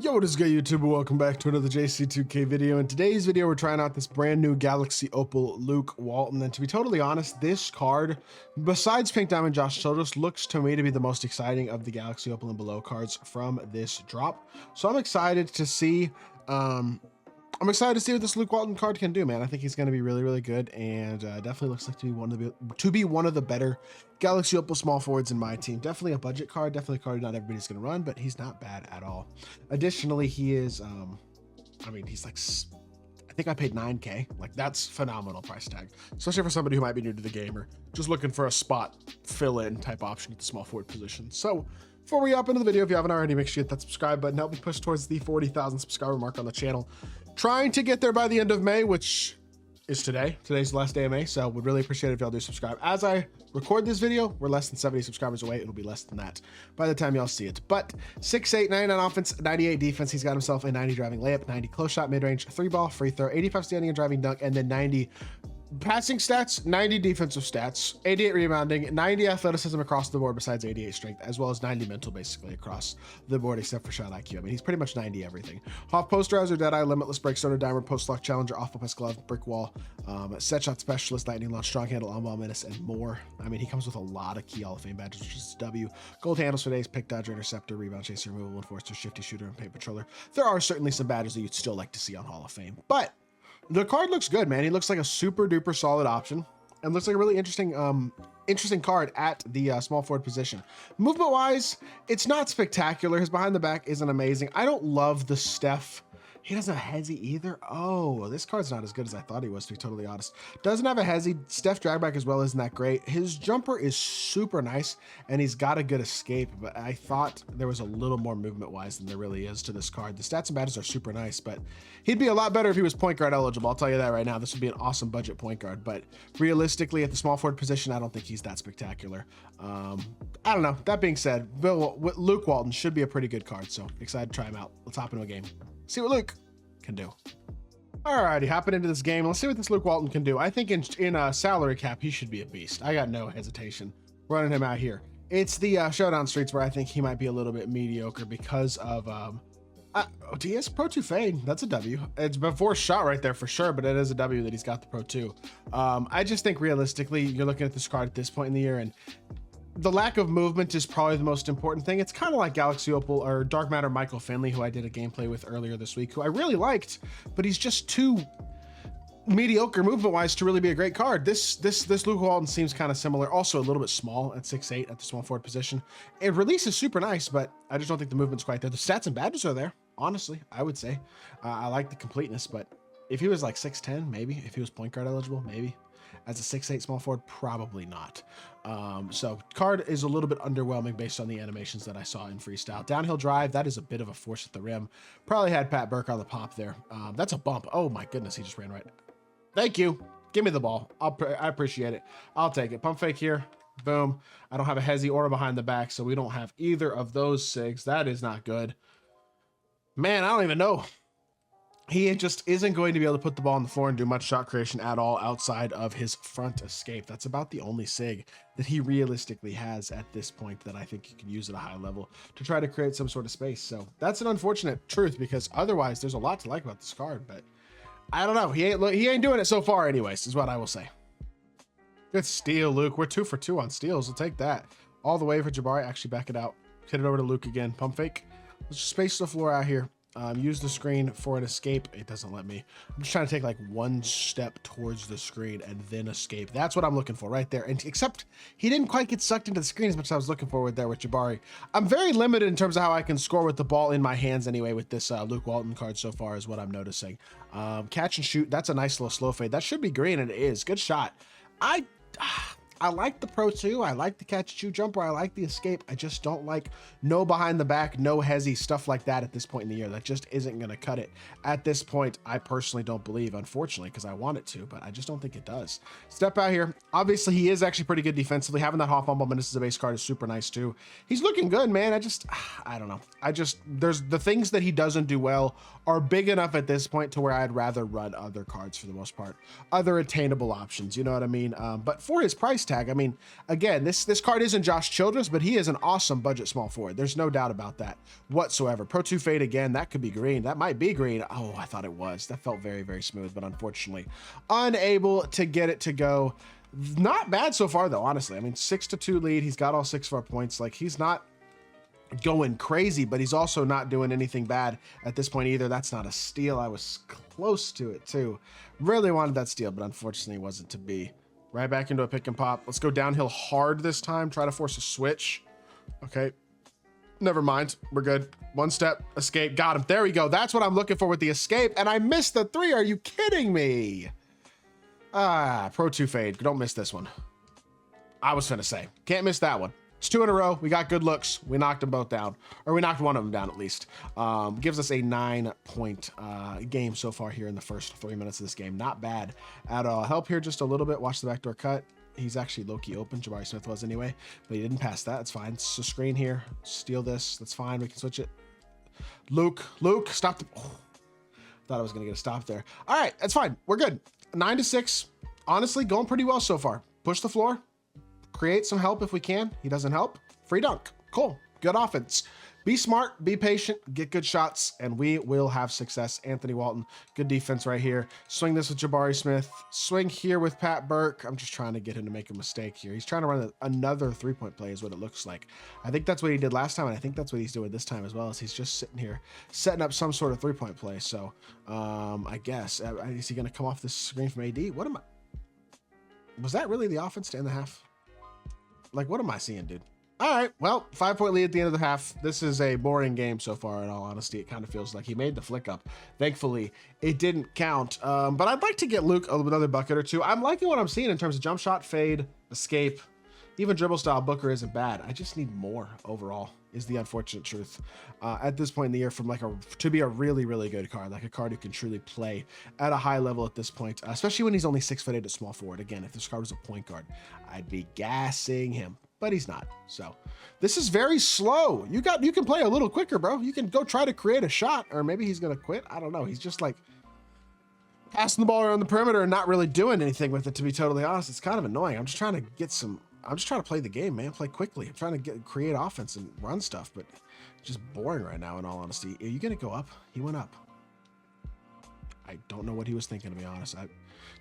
Yo, what is good, YouTube? Welcome back to another JC2K video. In today's video, we're trying out this brand new Galaxy Opal Luke Walton. And to be totally honest, this card, besides Pink Diamond Josh Childress, looks to me to be the most exciting of the Galaxy Opal and below cards from this drop. So I'm excited to see what this Luke Walton card can do, man. I think he's going to be really, really good, and definitely looks like to be one of the better Galaxy Opal small forwards in my team. Definitely a budget card, definitely a card not everybody's going to run, but he's not bad at all. Additionally, he is, he's like, I think I paid 9K. Like, that's phenomenal price tag, especially for somebody who might be new to the game or just looking for a spot fill-in type option at the small forward position. So before we hop into the video, if you haven't already, make sure you hit that subscribe button. Help me push towards the 40,000 subscriber mark on the channel. Trying to get there by the end of May, which is today. Today's the last day of May, so would really appreciate it if y'all do subscribe. As I record this video, we're less than 70 subscribers away. It'll be less than that by the time y'all see it. But 6'8", 99 offense, 98 defense. He's got himself a 90 driving layup, 90 close shot, mid-range, 3-ball, free throw, 85 standing and driving dunk, and then 90 passing stats, 90 defensive stats, 88 rebounding, 90 athleticism across the board besides 88 strength, as well as 90 mental basically across the board except for shot IQ. I mean, he's pretty much 90 everything. Off posterizer, Deadeye, Limitless, Break Stoner, Diamond, Post Lock, Challenger, Off Pass Glove, Brick Wall, Set Shot Specialist, Lightning Launch, Strong Handle, On Ball Menace, and more. I mean, he comes with a lot of key Hall of Fame badges, which is W. Gold Handles for days, Pick Dodger, Interceptor, Rebound Chaser, Removal Enforcer, Shifty Shooter, and Paint Patroller. There are certainly some badges that you'd still like to see on Hall of Fame, but the card looks good, man. He looks like a super duper solid option and looks like a really interesting card at the small forward position. Movement wise, it's not spectacular. His behind the back isn't amazing. I don't love the Steph. He doesn't have a hezzy either. Oh, this card's not as good as I thought he was, to be totally honest. Doesn't have a hezzy. Steph dragback as well isn't that great. His jumper is super nice, and he's got a good escape, but I thought there was a little more movement-wise than there really is to this card. The stats and badges are super nice, but he'd be a lot better if he was point guard eligible. I'll tell you that right now. This would be an awesome budget point guard, but realistically, at the small forward position, I don't think he's that spectacular. I don't know. That being said, Luke Walton should be a pretty good card, so excited to try him out. Let's hop into a game. See what Luke can do. Alrighty, hopping into this game. Let's see what this Luke Walton can do. I think in a salary cap, he should be a beast. I got no hesitation running him out here. It's the showdown streets where I think he might be a little bit mediocre because of DS Pro 2 Fade. That's a W. It's before shot right there for sure, but it is a W that he's got the Pro 2. I just think realistically, you're looking at this card at this point in the year, and the lack of movement is probably the most important thing. It's kind of like Galaxy Opal or Dark Matter Michael Finley, who I did a gameplay with earlier this week, who I really liked, but he's just too mediocre movement-wise to really be a great card. This Luke Walton seems kind of similar. Also a little bit small at 6'8" at the small forward position. It release is super nice, but I just don't think the movement's quite there. The stats and badges are there, honestly, I would say. I like the completeness, but if he was like 6'10", maybe. If he was point guard eligible, maybe. As a 6'8" small forward, probably not. So card is a little bit underwhelming based on the animations that I saw in freestyle. Downhill drive, that is a bit of a force at the rim. Probably had Pat Burke on the pop there. That's a bump. Oh my goodness, he just ran right. Thank you. Give me the ball. I appreciate it. I'll take it. Pump fake here. Boom. I don't have a hezzy or a behind the back, so we don't have either of those SIGs. That is not good. Man, I don't even know. He just isn't going to be able to put the ball on the floor and do much shot creation at all outside of his front escape. That's about the only SIG that he realistically has at this point that I think you can use at a high level to try to create some sort of space. So that's an unfortunate truth, because otherwise there's a lot to like about this card, but I don't know. He ain't doing it so far anyways, is what I will say. Good steal, Luke. We're 2 for 2 on steals. We'll take that. All the way for Jabari. Actually, back it out. Hit it over to Luke again. Pump fake. Let's just space the floor out here. Use the screen for an escape. It doesn't let me. I'm just trying to take like one step towards the screen and then escape. That's what I'm looking for right there. And except he didn't quite get sucked into the screen as much as I was looking for there with Jabari. I'm very limited in terms of how I can score with the ball in my hands anyway with this Luke Walton card so far is what I'm noticing. Catch and shoot. That's a nice little slow fade. That should be green, and it is. Good shot. I like the Pro 2. I like the catch and shoot jumper. I like the escape. I just don't like no behind the back, no hezzy, stuff like that at this point in the year. That just isn't going to cut it. At this point, I personally don't believe, unfortunately, because I want it to, but I just don't think it does. Step out here. Obviously, he is actually pretty good defensively. Having that Hawk on ball minutes as a base card is super nice too. He's looking good, man. I don't know. There's the things that he doesn't do well are big enough at this point to where I'd rather run other cards for the most part. Other attainable options, you know what I mean? But for his price tag. I mean, again, this card isn't Josh Childress, but he is an awesome budget small forward. There's no doubt about that whatsoever. Pro 2 fade again. That could be green. That might be green. Oh, I thought it was. That felt very, very smooth, but unfortunately unable to get it to go. Not bad so far, though, honestly. I mean, 6-2 lead. He's got all 6 of our points. Like, he's not going crazy, but he's also not doing anything bad at this point either. That's not a steal. I was close to it, too. Really wanted that steal, but unfortunately wasn't to be. Right back into a pick and pop. Let's go downhill hard this time. Try to force a switch. Okay. Never mind. We're good. One step. Escape. Got him. There we go. That's what I'm looking for with the escape, and I missed the 3. Are you kidding me? Pro 2 fade. Don't miss this one. I was finna say. Can't miss that one. It's 2 in a row. We got good looks. We knocked them both down. Or we knocked one of them down at least. Gives us a 9-point game so far here in the first 3 minutes of this game. Not bad at all. Help here just a little bit. Watch the backdoor cut. He's actually low-key open. Jabari Smith was anyway. But he didn't pass that. It's fine. It's a screen here. Steal this. That's fine. We can switch it. Luke, stop the... Oh, thought I was going to get a stop there. All right. That's fine. We're good. 9-6. Honestly, going pretty well so far. Push the floor. Create some help if we can. He doesn't help. Free dunk. Cool. Good offense. Be smart, be patient, get good shots, and we will have success. Anthony Walton, good defense right here. Swing this with Jabari Smith. Swing here with Pat Burke. I'm just trying to get him to make a mistake here. He's trying to run another three-point play is what it looks like. I think that's what he did last time, and I think that's what he's doing this time as well, is he's just sitting here setting up some sort of three-point play. So I guess, is he going to come off this screen from AD? What am I? Was that really the offense to end the half? Like, what am I seeing, dude? All right, well, 5-point lead at the end of the half. This is a boring game so far, in all honesty. It kind of feels like he made the flick up. Thankfully, it didn't count. But I'd like to get Luke another bucket or two. I'm liking what I'm seeing in terms of jump shot, fade, escape. Even dribble style Booker isn't bad. I just need more overall, is the unfortunate truth. At this point in the year, from like to be a really, really good card, like a card who can truly play at a high level at this point, especially when he's only 6'8" at small forward. Again, if this card was a point guard, I'd be gassing him. But he's not. So this is very slow. You can play a little quicker, bro. You can go try to create a shot, or maybe he's gonna quit. I don't know. He's just like passing the ball around the perimeter and not really doing anything with it, to be totally honest. It's kind of annoying. I'm just trying to play the game, man. Play quickly. I'm trying to create offense and run stuff, but it's just boring right now, in all honesty. Are you gonna go up? He went up. I don't know what he was thinking, to be honest. I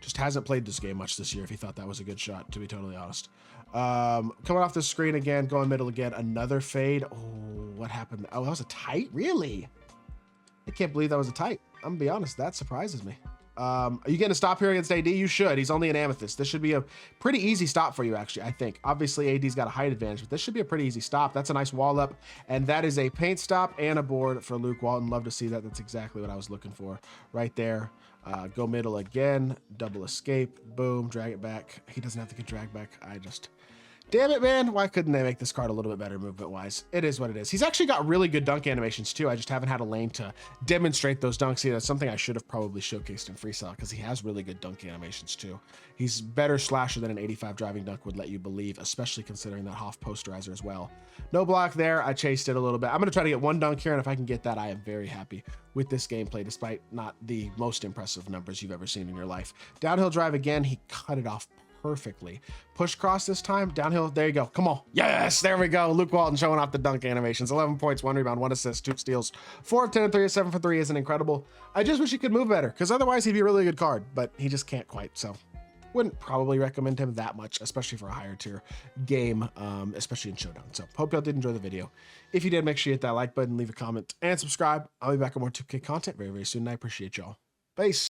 just hasn't played this game much this year if he thought that was a good shot, to be totally honest. Coming off the screen again, going middle again, another fade. Oh, what happened? Oh, that was a tight? Really? I can't believe that was a tight. I'm gonna be honest, that surprises me. Are you getting a stop here against AD? You should. He's only an amethyst. This should be a pretty easy stop for you, actually, I think. Obviously, AD's got a height advantage, but this should be a pretty easy stop. That's a nice wall up, and that is a paint stop and a board for Luke Walton. Love to see that. That's exactly what I was looking for right there. Go middle again, double escape, boom, drag it back. He doesn't have to get dragged back. Damn it, man. Why couldn't they make this card a little bit better movement-wise? It is what it is. He's actually got really good dunk animations, too. I just haven't had a lane to demonstrate those dunks. See, that's something I should have probably showcased in Freestyle, because he has really good dunk animations, too. He's better slasher than an 85 driving dunk would let you believe, especially considering that Hoff posterizer as well. No block there. I chased it a little bit. I'm going to try to get one dunk here, and if I can get that, I am very happy with this gameplay, despite not the most impressive numbers you've ever seen in your life. Downhill drive again. He cut it off perfectly. Push cross this time, downhill. There you go. Come on. Yes, there we go. Luke Walton showing off the dunk animations. 11 points, 1 rebound, 1 assist, 2 steals, 4 of 10 and 3, 7 for 3 isn't incredible. I just wish he could move better, because otherwise he'd be a really good card, but he just can't quite. So wouldn't probably recommend him that much, especially for a higher tier game, especially in Showdown. So hope y'all did enjoy the video. If you did, make sure you hit that like button, leave a comment, and subscribe. I'll be back with more 2K content very, very soon, and I appreciate y'all. Peace.